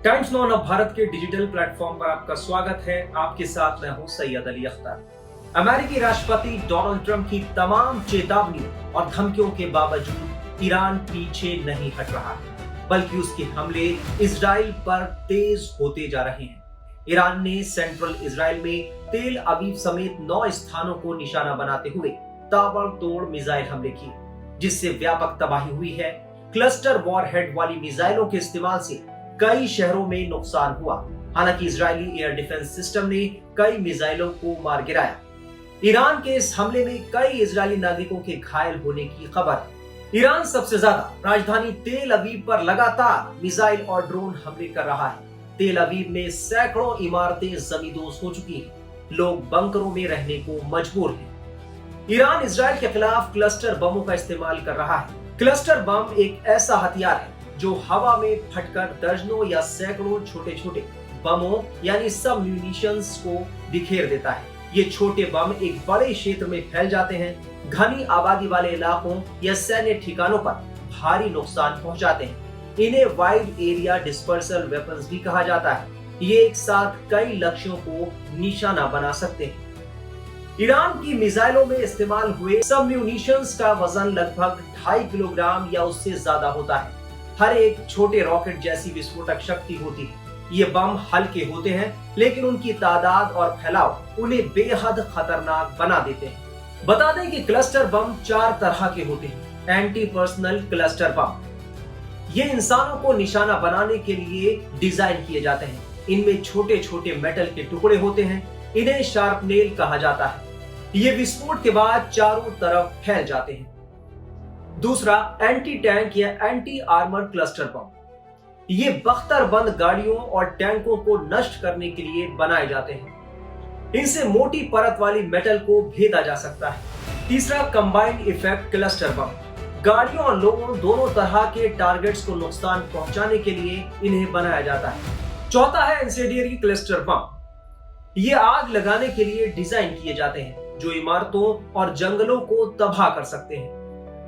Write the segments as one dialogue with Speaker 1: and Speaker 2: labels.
Speaker 1: Times now नव भारत के digital platform पर आपका स्वागत है। आपके साथ मैं हूं सैयद अली अख्तर। अमेरिकी राष्ट्रपति डोनाल्ड ट्रंप की तमाम चेतावनियों और धमकियों के बावजूद ईरान पीछे नहीं हट रहा, बल्कि उसके हमले इजराइल पर तेज होते जा रहे हैं। ईरान ने सेंट्रल इजराइल में तेल अवीव समेत 9 स्थानों को निशाना बनाते हुए ताबड़तोड़ मिसाइल हमले किए, जिससे व्यापक तबाही हुई है। क्लस्टर वॉरहेड वाली मिसाइलों के इस्तेमाल से कई शहरों में नुकसान हुआ। हालांकि इजरायली एयर डिफेंस सिस्टम ने कई मिसाइलों को मार गिराया। ईरान के इस हमले में कई इजरायली नागरिकों के घायल होने की खबर है। ईरान सबसे ज्यादा राजधानी तेल अवीव पर लगातार मिसाइल और ड्रोन हमले कर रहा है। तेल अवीव में सैकड़ों इमारतें जमींदोज हो चुकी हैं। लोग बंकरों में रहने को मजबूर हैं। ईरान इजराइल के खिलाफ क्लस्टर बमों का इस्तेमाल कर रहा है। क्लस्टर बम एक ऐसा हथियार है जो हवा में फटकर दर्जनों या सैकड़ों छोटे छोटे बमों यानी सब म्यूनिशंस को बिखेर देता है। ये छोटे बम एक बड़े क्षेत्र में फैल जाते हैं, घनी आबादी वाले इलाकों या सैन्य ठिकानों पर भारी नुकसान पहुंचाते हैं। इन्हें वाइड एरिया डिस्पर्सल वेपन्स भी कहा जाता है। ये एक साथ कई लक्ष्यों को निशाना बना सकते हैं। ईरान की मिसाइलों में इस्तेमाल हुए सब म्यूनिशंस का वजन लगभग 2.5 किलोग्राम या उससे ज्यादा होता है। हर एक छोटे रॉकेट जैसी विस्फोटक शक्ति होती है। ये बम हल्के होते हैं, लेकिन उनकी तादाद और फैलाव उन्हें बेहद खतरनाक बना देते हैं। बता दें कि क्लस्टर बम 4 तरह के होते हैं। एंटी पर्सनल क्लस्टर बम, ये इंसानों को निशाना बनाने के लिए डिजाइन किए जाते हैं। इनमें छोटे छोटे मेटल के टुकड़े होते हैं। इन्हें शार्पनेल कहा जाता है। ये विस्फोट के बाद चारों तरफ फैल जाते हैं। दूसरा, एंटी टैंक या एंटी आर्मर क्लस्टर बम, ये बख्तरबंद गाड़ियों और टैंकों को नष्ट करने के लिए बनाए जाते हैं। इनसे मोटी परत वाली मेटल को भेदा जा सकता है। तीसरा, कंबाइंड इफेक्ट क्लस्टर बम, गाड़ियों और लोगों दोनों तरह के टारगेट्स को नुकसान पहुंचाने के लिए इन्हें बनाया जाता है। चौथा है इंसेंडियरी क्लस्टर बम, ये आग लगाने के लिए डिजाइन किए जाते हैं, जो इमारतों और जंगलों को तबाह कर सकते हैं।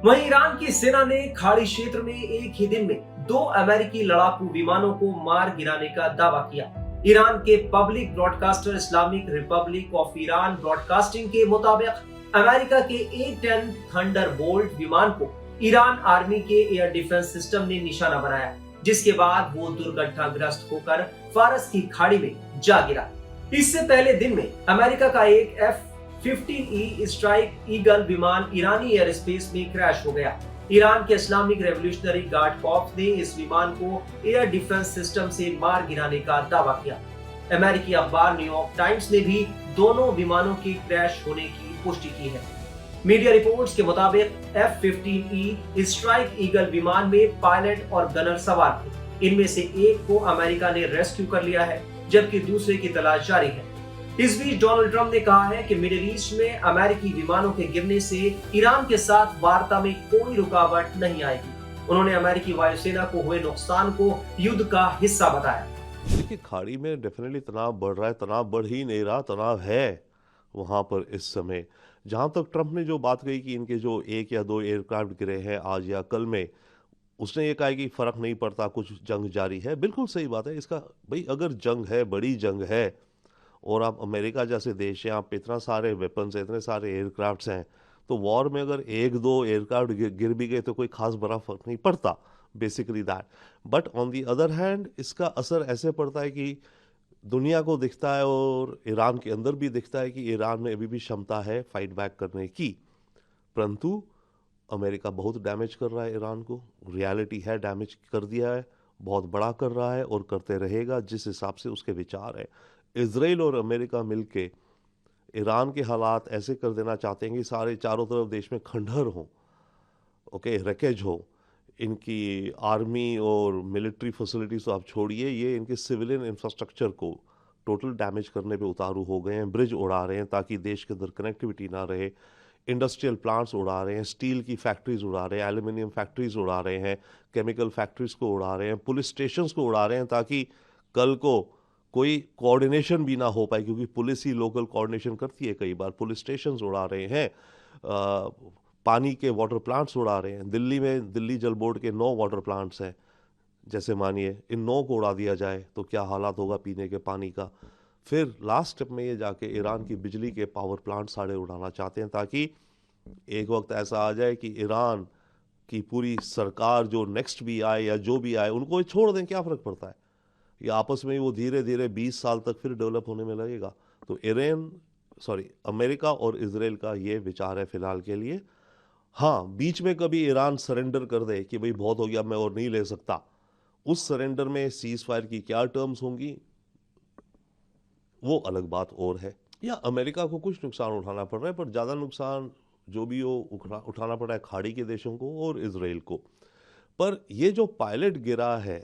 Speaker 1: वहीं ईरान की सेना ने खाड़ी क्षेत्र में एक ही दिन में 2 अमेरिकी लड़ाकू विमानों को मार गिराने का दावा किया। ईरान के public broadcaster Islamic Republic of Iran broadcasting के मुताबिक अमेरिका के A-10 थंडरबोल्ट विमान को ईरान आर्मी के एयर डिफेंस सिस्टम ने निशाना बनाया, जिसके बाद वो दुर्घटनाग्रस्त होकर फारस की खाड़ी में जा गिरा। इससे पहले दिन में अमेरिका का एक F-15E स्ट्राइक ईगल विमान ईरानी एयर स्पेस में क्रैश हो गया। ईरान के इस्लामिक रेवोल्यूशनरी गार्ड कॉर्प्स ने इस विमान को एयर डिफेंस सिस्टम से मार गिराने का दावा किया। अमेरिकी अखबार न्यूयॉर्क टाइम्स ने भी दोनों विमानों के क्रैश होने की पुष्टि की है। मीडिया रिपोर्ट्स के मुताबिक F-15E स्ट्राइक ईगल विमान में पायलट और गनर सवार थे। इनमें से एक को अमेरिका ने रेस्क्यू कर लिया है, जबकि दूसरे की तलाश जारी है। इस बीच डोनाल्ड ट्रंप ने कहा है कि मिडिल ईस्ट में अमेरिकी विमानों के गिरने से ईरान के साथ वार्ता में कोई रुकावट नहीं आएगी। उन्होंने अमेरिकी वायुसेना को हुए नुकसान को युद्ध का हिस्सा बताया।
Speaker 2: देखिए, खाड़ी में डेफिनेटली तनाव बढ़ रहा है। तनाव बढ़ ही नहीं रहा, तनाव है वहाँ पर इस समय। जहाँ तक ट्रंप ने जो बात कही कि इनके जो 1 या 2 एयरक्राफ्ट गिरे हैं आज या कल में, उसने ये कहा कि फर्क नहीं पड़ता, कुछ जंग जारी है। बिल्कुल सही बात है। इसका भाई अगर जंग है, बड़ी जंग है, और आप अमेरिका जैसे देश हैं, आप पे इतना सारे वेपन्स हैं, इतने सारे एयरक्राफ्ट्स हैं, तो वॉर में अगर 1-2 एयरक्राफ्ट गिर भी गए तो कोई खास बड़ा फर्क नहीं पड़ता, basically that. But on the other hand इसका असर ऐसे पड़ता है कि दुनिया को दिखता है और ईरान के अंदर भी दिखता है कि ईरान में अभी भी क्षमता है फाइट बैक करने की, परंतु अमेरिका बहुत डैमेज कर रहा है ईरान को। रियलिटी है, डैमेज कर दिया है, बहुत बड़ा कर रहा है और करते रहेगा जिस हिसाब से उसके विचार है। इजराइल और अमेरिका मिलके ईरान के हालात ऐसे कर देना चाहते हैं कि सारे चारों तरफ देश में खंडहर हो, ओके, रैकेज हो। इनकी आर्मी और मिलिट्री फैसिलिटीज तो आप छोड़िए, ये इनके सिविलियन इंफ्रास्ट्रक्चर को टोटल डैमेज करने पे उतारू हो गए हैं। ब्रिज उड़ा रहे हैं ताकि देश के अंदर कनेक्टिविटी ना रहे। इंडस्ट्रियल प्लांट्स उड़ा रहे हैं, स्टील की फैक्ट्रीज उड़ा रहे हैं, एल्यूमिनियम फैक्ट्रीज उड़ा रहे हैं, केमिकल फैक्ट्रीज को उड़ा रहे हैं, पुलिस स्टेशंस को उड़ा रहे हैं ताकि कल को कोई कोऑर्डिनेशन भी ना हो पाए, क्योंकि पुलिस ही लोकल कोऑर्डिनेशन करती है कई बार। पुलिस स्टेशंस उड़ा रहे हैं, पानी के वाटर प्लांट्स उड़ा रहे हैं। दिल्ली में दिल्ली जल बोर्ड के 9 वाटर प्लांट्स हैं, जैसे मानिए इन 9 को उड़ा दिया जाए तो क्या हालात होगा पीने के पानी का। फिर लास्ट स्टेप में ये जाके ईरान की बिजली के पावर प्लांट सारे उड़ाना चाहते हैं, ताकि एक वक्त ऐसा आ जाए कि ईरान की पूरी सरकार जो नेक्स्ट भी आए या जो भी आए उनको ये छोड़ दें, क्या फ़र्क पड़ता है। ये आपस में ही वो धीरे धीरे 20 साल तक फिर डेवलप होने में लगेगा। तो अमेरिका और इसराइल का ये विचार है फिलहाल के लिए। हाँ, बीच में कभी ईरान सरेंडर कर दे कि भाई बहुत हो गया, मैं और नहीं ले सकता, उस सरेंडर में सीज फायर की क्या टर्म्स होंगी वो अलग बात और है। या अमेरिका को कुछ नुकसान उठाना पड़ रहा है, पर ज़्यादा नुकसान जो भी हो उठाना पड़ रहा है खाड़ी के देशों को और इसराइल को। पर ये जो पायलट गिरा है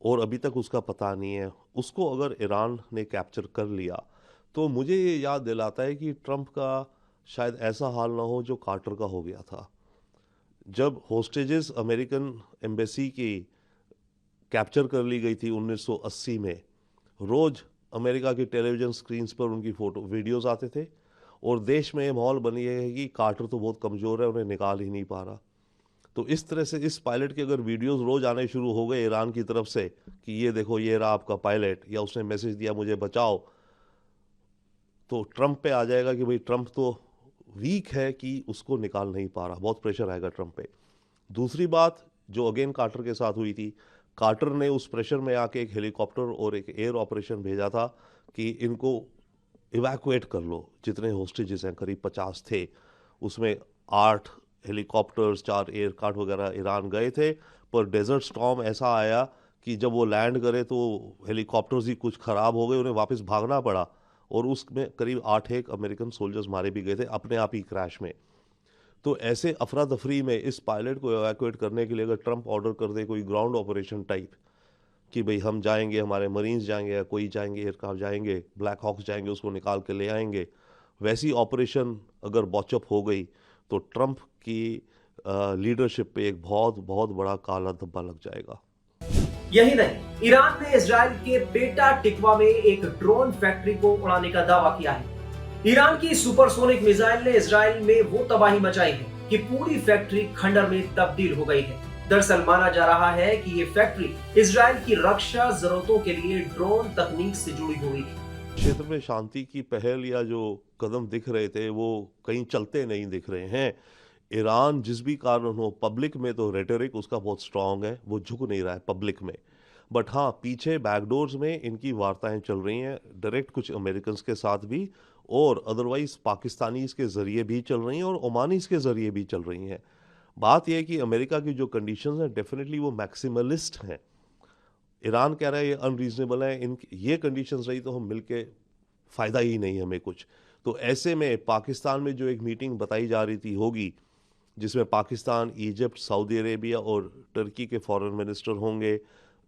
Speaker 2: और अभी तक उसका पता नहीं है, उसको अगर ईरान ने कैप्चर कर लिया तो मुझे ये याद दिलाता है कि ट्रंप का शायद ऐसा हाल ना हो जो कार्टर का हो गया था। जब होस्टेजेस अमेरिकन एम्बेसी की कैप्चर कर ली गई थी 1980 में, रोज़ अमेरिका की टेलीविज़न स्क्रीन्स पर उनकी फ़ोटो वीडियोस आते थे और देश में ये माहौल बनी है कि कार्टर तो बहुत कमज़ोर है, उन्हें निकाल ही नहीं पा रहा। तो इस तरह से इस पायलट के अगर वीडियोस रोज़ आने शुरू हो गए ईरान की तरफ से कि ये देखो ये रहा आपका पायलट, या उसने मैसेज दिया मुझे बचाओ, तो ट्रंप पे आ जाएगा कि भाई ट्रंप तो वीक है कि उसको निकाल नहीं पा रहा, बहुत प्रेशर आएगा ट्रंप पे। दूसरी बात जो अगेन कार्टर के साथ हुई थी, कार्टर ने उस प्रेशर में आके एक हेलीकॉप्टर और एक एयर ऑपरेशन भेजा था कि इनको इवैक्यूएट कर लो, जितने होस्टेजेस हैं करीब 50 थे, उसमें 8 हेलीकॉप्टर्स 4 एयरक्राफ्ट वगैरह ईरान गए थे। पर डेजर्ट स्टॉर्म ऐसा आया कि जब वो लैंड करे तो हेलीकॉप्टर्स ही कुछ ख़राब हो गए, उन्हें वापस भागना पड़ा और उसमें करीब 8 एक अमेरिकन सोल्जर्स मारे भी गए थे अपने आप ही क्रैश में। तो ऐसे अफरा तफरी में इस पायलट को एवैक्यूएट करने के लिए अगर ट्रंप ऑर्डर कर दे कोई ग्राउंड ऑपरेशन टाइप कि भाई हम जाएंगे, हमारे मरीन्स जाएंगे या कोई जाएंगे, एयरक्राफ्ट जाएंगे, ब्लैक हॉक्स जाएंगे, उसको निकाल के ले आएंगे, वैसी ऑपरेशन अगर बॉचअप हो गई तो ट्रंप की लीडरशिप पे एक बहुत बहुत बड़ा काला धब्बा लग जाएगा।
Speaker 1: यही नहीं, ईरान ने इजराइल के पेटा टिकवा में एक ड्रोन फैक्ट्री को उड़ाने का दावा किया है। ईरान की सुपरसोनिक मिसाइल ने इजराइल में वो तबाही मचाई है कि पूरी फैक्ट्री खंडर में तब्दील हो गई है। दरअसल माना जा रहा है कि ये फैक्ट्री इजराइल की रक्षा जरूरतों के लिए ड्रोन तकनीक से जुड़ी हुई थी।
Speaker 2: क्षेत्र में शांति की पहल या जो कदम दिख रहे थे वो कहीं चलते नहीं दिख रहे हैं। ईरान जिस भी कारण हो, पब्लिक में तो रेटोरिक उसका बहुत स्ट्रांग है, वो झुक नहीं रहा है पब्लिक में। बट हाँ, पीछे बैकडोर्स में इनकी वार्ताएं चल रही हैं, डायरेक्ट कुछ अमेरिकन के साथ भी और अदरवाइज पाकिस्तानीज के ज़रिए भी चल रही हैं और ओमानीज के ज़रिए भी चल रही हैं। बात यह है कि अमेरिका की जो कंडीशंस हैं डेफिनेटली वो मैक्सिमलिस्ट हैं। ईरान कह रहा है ये अनरीजनेबल है, इन ये कंडीशंस रही तो हम मिलके फ़ायदा ही नहीं हमें कुछ। तो ऐसे में पाकिस्तान में जो एक मीटिंग बताई जा रही थी होगी, जिसमें पाकिस्तान, इजिप्ट, सऊदी अरेबिया और टर्की के फॉरेन मिनिस्टर होंगे,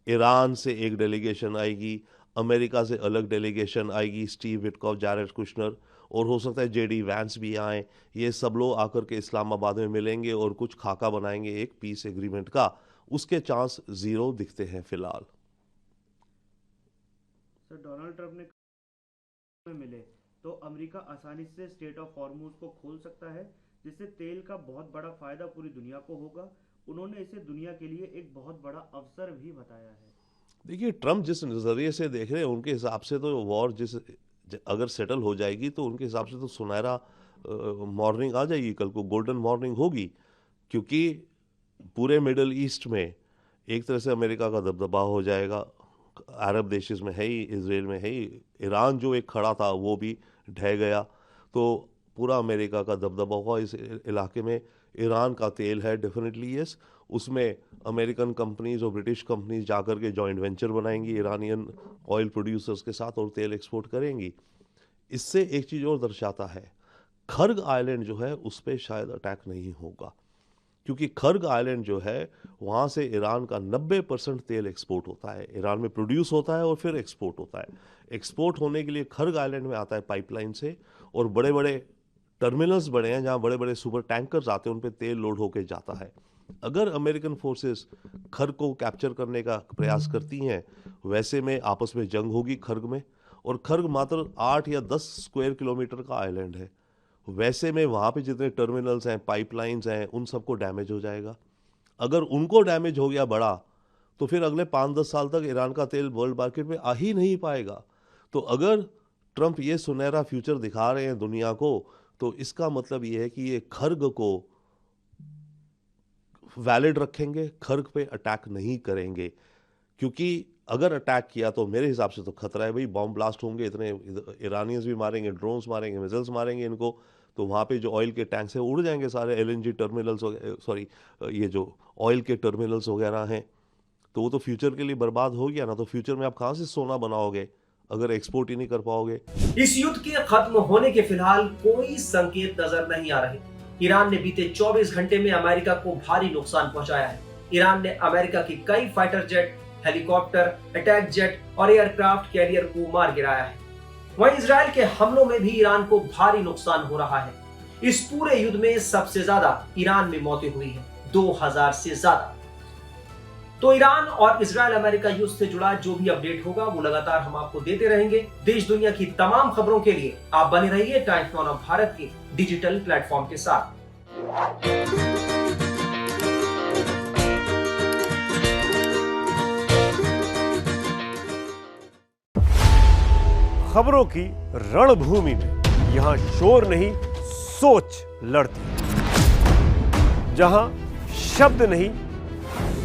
Speaker 2: ईरान से एक डेलीगेशन आएगी, अमेरिका से अलग डेलीगेशन आएगी, स्टीव विटकॉफ, जैरेड कुशनर, और हो सकता है जेडी वैंस भी आए। ये सब लोग आकर के इस्लामाबाद में मिलेंगे और कुछ खाका बनाएंगे एक पीस एग्रीमेंट का। उसके चांस ज़ीरो दिखते हैं फिलहाल।
Speaker 3: सर, डोनाल्ड ट्रंप ने मिले तो अमेरिका आसानी से स्टेट ऑफ हॉर्मुज को खोल सकता है, जिससे तेल का बहुत बड़ा फायदा पूरी दुनिया को होगा। उन्होंने इसे दुनिया के लिए एक बहुत बड़ा अवसर भी बताया है।
Speaker 2: देखिए, ट्रंप जिस नज़रिए से देख रहे हैं उनके हिसाब से तो वॉर अगर सेटल हो जाएगी तो उनके हिसाब से तो सुनहरा मॉर्निंग आ जाएगी, कल को गोल्डन मॉर्निंग होगी। क्योंकि पूरे मिडल ईस्ट में एक तरह से अमेरिका का दबदबा हो जाएगा, अरब देशों में है ही, इसराइल में है ही, ईरान जो एक खड़ा था वो भी ढह गया, तो पूरा अमेरिका का दबदबा होगा इस इलाके में। ईरान का तेल है डेफिनेटली यस, उसमें अमेरिकन कंपनीज और ब्रिटिश कंपनीज जाकर के जॉइंट वेंचर बनाएंगी ईरानियन ऑयल प्रोड्यूसर्स के साथ और तेल एक्सपोर्ट करेंगी। इससे एक चीज़ और दर्शाता है, खर्ग आइलैंड जो है उस पर शायद अटैक नहीं होगा, क्योंकि खर्ग आइलैंड जो है वहाँ से ईरान का 90% तेल एक्सपोर्ट होता है, ईरान में प्रोड्यूस होता है और फिर एक्सपोर्ट होता है। एक्सपोर्ट होने के लिए खर्ग आइलैंड में आता है पाइपलाइन से, और बड़े बड़े टर्मिनल्स बड़े हैं जहाँ बड़े बड़े सुपर टैंकर्स आते हैं, उन पर तेल लोड होकर जाता है। अगर अमेरिकन फोर्सेस खर्ग को कैप्चर करने का प्रयास करती हैं, वैसे में आपस में जंग होगी खर्ग में, और खर्ग मात्र 8 या 10 स्क्वायर किलोमीटर का आइलैंड है। वैसे में वहाँ पे जितने टर्मिनल्स हैं, पाइपलाइंस हैं, उन सबको डैमेज हो जाएगा। अगर उनको डैमेज हो गया बड़ा, तो फिर अगले 5-10 साल तक ईरान का तेल वर्ल्ड मार्केट में आ ही नहीं पाएगा। तो अगर ट्रंप ये सुनहरा फ्यूचर दिखा रहे हैं दुनिया को, तो इसका मतलब ये है कि ये खर्ग को वैलिड रखेंगे, खर्ग पे अटैक नहीं करेंगे, क्योंकि अगर अटैक किया तो मेरे हिसाब से तो खतरा है भाई, बॉम्ब ब्लास्ट होंगे, इतने ईरानियंस भी मारेंगे, ड्रोन्स मारेंगे, मिसाइल्स मारेंगे इनको, तो वहाँ पे जो ऑयल के टैंक्स हैं उड़ जाएंगे सारे, एलएनजी टर्मिनल्स, सॉरी ये जो ऑयल के टर्मिनल्स वगैरह हैं, तो वो तो फ्यूचर के लिए बर्बाद हो गया ना। तो फ्यूचर में आप कहाँ से सोना बनाओगे अगर एक्सपोर्ट ही नहीं कर पाओगे।
Speaker 1: इस युद्ध के खत्म होने के फिलहाल कोई संकेत नजर नहीं आ रहे। ईरान ने बीते 24 घंटे में अमेरिका को भारी नुकसान पहुंचाया है। ईरान ने अमेरिका की कई fighter jet, helicopter, attack jet और एयरक्राफ्ट कैरियर को मार गिराया है। वहीं इजराइल के हमलों में भी ईरान को भारी नुकसान हो रहा है। इस पूरे युद्ध में सबसे ज्यादा ईरान में मौतें हुई हैं, 2000 से ज्यादा। तो ईरान और इजराइल अमेरिका युद्ध से जुड़ा जो भी अपडेट होगा वो लगातार हम आपको देते रहेंगे। देश दुनिया की तमाम खबरों के लिए आप बने रहिए टाइम्स नाउ ऑफ भारत के डिजिटल प्लेटफॉर्म के साथ।
Speaker 4: खबरों की रणभूमि में यहां शोर नहीं, सोच लड़ती है। जहां शब्द नहीं,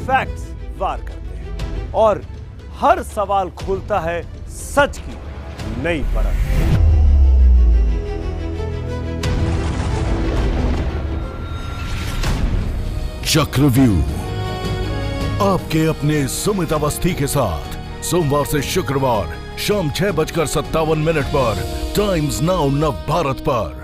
Speaker 4: फैक्ट्स वार करते हैं और हर सवाल खोलता है सच की नई परत।
Speaker 5: चक्रव्यूह आपके अपने सुमित अवस्थी के साथ सोमवार से शुक्रवार शाम 6:57 पर टाइम्स नाउ नव भारत पर।